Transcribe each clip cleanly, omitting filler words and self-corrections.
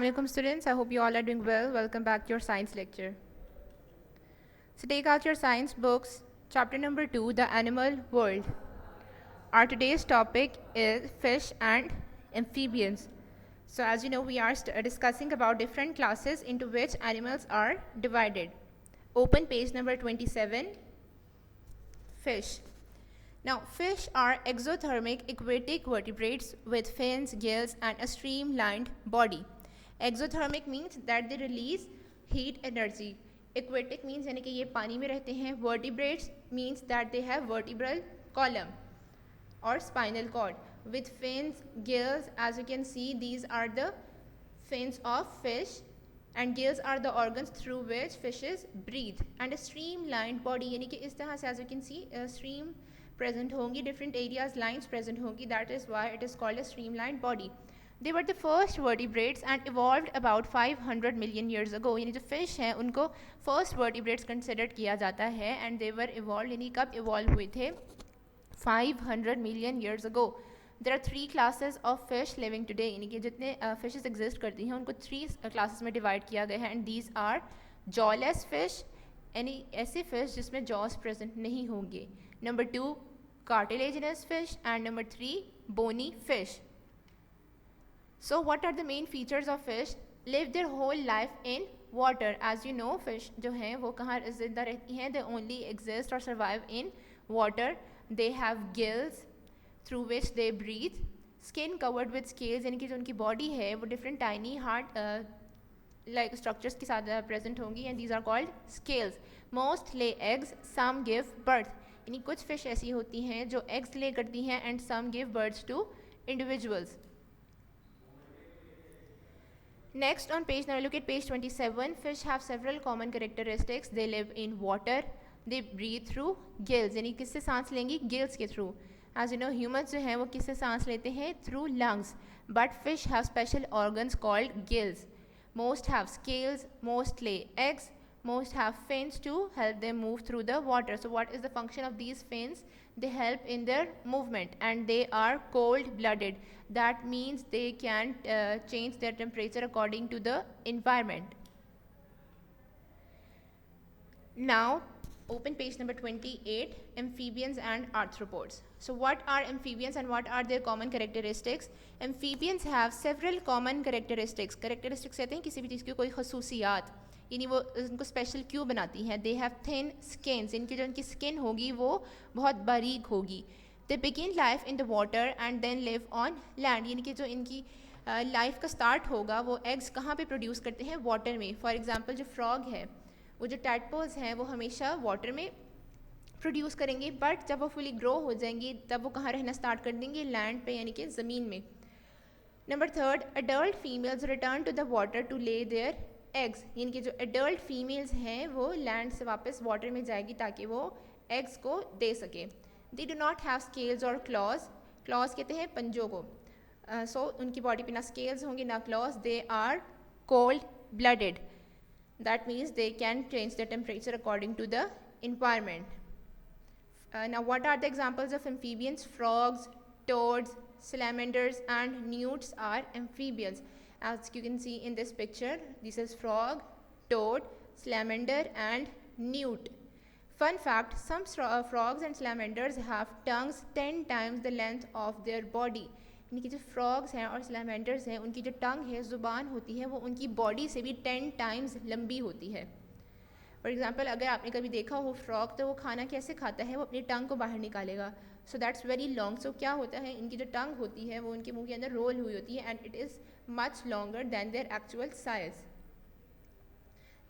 Assalamualaikum students, I hope you all are doing well. Welcome back to your science lecture. So take out your science books, chapter number 2, the animal world. Our today's topic is fish and amphibians. So as you know, we are discussing about different classes into which animals are divided. Open page number 27, fish. Now, fish are exothermic aquatic vertebrates with fins, gills, and a streamlined body. Exothermic means that they release heat energy. Aquatic means यानी कि ये पानी में रहते हैं. Vertebrates means that they have vertebral column or spinal cord. With fins, gills, as you can see, these are the fins of fish, and gills are the organs through which fishes breathe. And a streamlined body यानी कि इस तरह से, as you can see, a stream present होंगी, different areas lines present होंगी. That is why it is called a streamlined body. They were the first vertebrates and evolved about 500 million years ago. यानी जो fish हैं उनको first vertebrates considered किया जाता है, and they were evolved यानी कब evolve हुए थे 500 million years ago. There are 3 classes of fish living today. यानी कि जितने fishes exist करती हैं उनको 3 classes में divide किया गया है, and these are jawless fish, यानी ऐसे fish जिसमें jaws present नहीं होंगे. Number 2, cartilaginous fish, and number 3, bony fish. So what are the main features of fish? Live their whole life in water. As you know, fish जो हैं वो कहाँ ज़िंदा रहती हैं? They only exist or survive in water. They have gills through which they breathe. Skin covered with scales, यानी कि जो उनकी body है वो different tiny hard like structures के साथ present होंगी, and these are called scales. Most lay eggs, some give birth. यानी कुछ fish ऐसी होती हैं जो eggs lay करती हैं, and some give birth to individuals. Next on page, now look at page 27. Fish have several common characteristics. They live in water. They breathe through gills. यानी किससे सांस लेंगी? Gills के through. As you know, humans जो हैं वो किससे सांस लेते हैं? Through lungs. But fish have special organs called gills. Most have scales. Most lay eggs. Most have fins to help them move through the water. So what is the function of these fins? They help in their movement, and they are cold-blooded. That means they can change their temperature according to the environment. Now, open page number 28, amphibians and arthropods. So what are amphibians and what are their common characteristics? Amphibians have several common characteristics. Characteristics कहते हैं किसी भी चीज़ की कोई खसूसियात, यानी वो उनको special क्यों बनाती हैं. दे हैव थिन स्किन्स, इनकी जो उनकी स्किन होगी वो बहुत बारीक होगी. They begin life in the water and then live on land, यानी कि जो इनकी लाइफ का स्टार्ट होगा वो एग्स कहाँ पे प्रोड्यूस करते हैं? वाटर में. फॉर एग्जांपल जो फ्रॉग है, वो जो टैडपोल्स हैं वो हमेशा वाटर में प्रोड्यूस करेंगे, बट जब वो फुली ग्रो हो जाएंगी तब वो कहाँ रहना स्टार्ट कर देंगे? लैंड पे, यानी कि ज़मीन में. Number 3, adult females return to the water to lay their eggs, यानी कि जो एडल्ट फीमेल्स हैं वो लैंड से वापस वाटर में जाएगी ताकि वो एग्स को दे सके. They do not have scales और क्लॉज. क्लॉज कहते हैं पंजों को. सो उनकी बॉडी पे ना स्केल्स होंगे ना claws. They are cold blooded. That means they can change the temperature according to the environment. Now what are the examples of amphibians? Frogs, toads, salamanders and newts are amphibians. As you can see in this picture, this is frog, toad, salamander and newt. Fun fact, some frogs and salamanders have tongues 10 times the length of their body. यानी कि जो frogs हैं और salamanders हैं उनकी जो टंग है, ज़ुबान होती है, वो उनकी बॉडी से भी 10 टाइम्स लंबी होती है. फॉर एग्जाम्पल अगर आपने कभी देखा हो फ्रॉग, तो वो खाना कैसे खाता है? वो अपनी टंग को बाहर निकालेगा. So that's very long. So क्या होता है, इनकी जो टंग होती है वो उनके मुंह के अंदर रोल हुई होती है, and it is much longer than their actual size.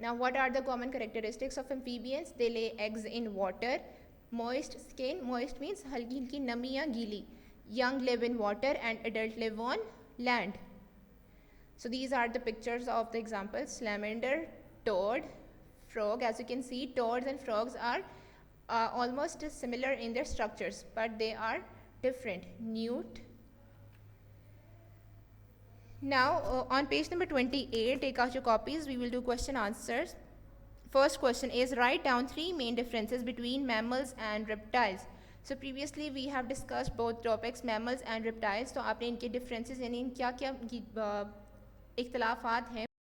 Now what are the common characteristics of amphibians? They lay eggs in water. Moist skin, moist means हल्की हल्की नमी या गीली. Young live in water and adult live on land. So these are the pictures of the examples: salamander, toad, frog. As you can see, toads and frogs are almost similar in their structures, but they are different. Newt. Now on page number 28, take out your copies. We will do question answers. First question is, write down 3 main differences between mammals and reptiles. So previously we have discussed both topics, mammals and reptiles. तो आपने इनके differences यानी क्या क्या इख्तलाफात हैं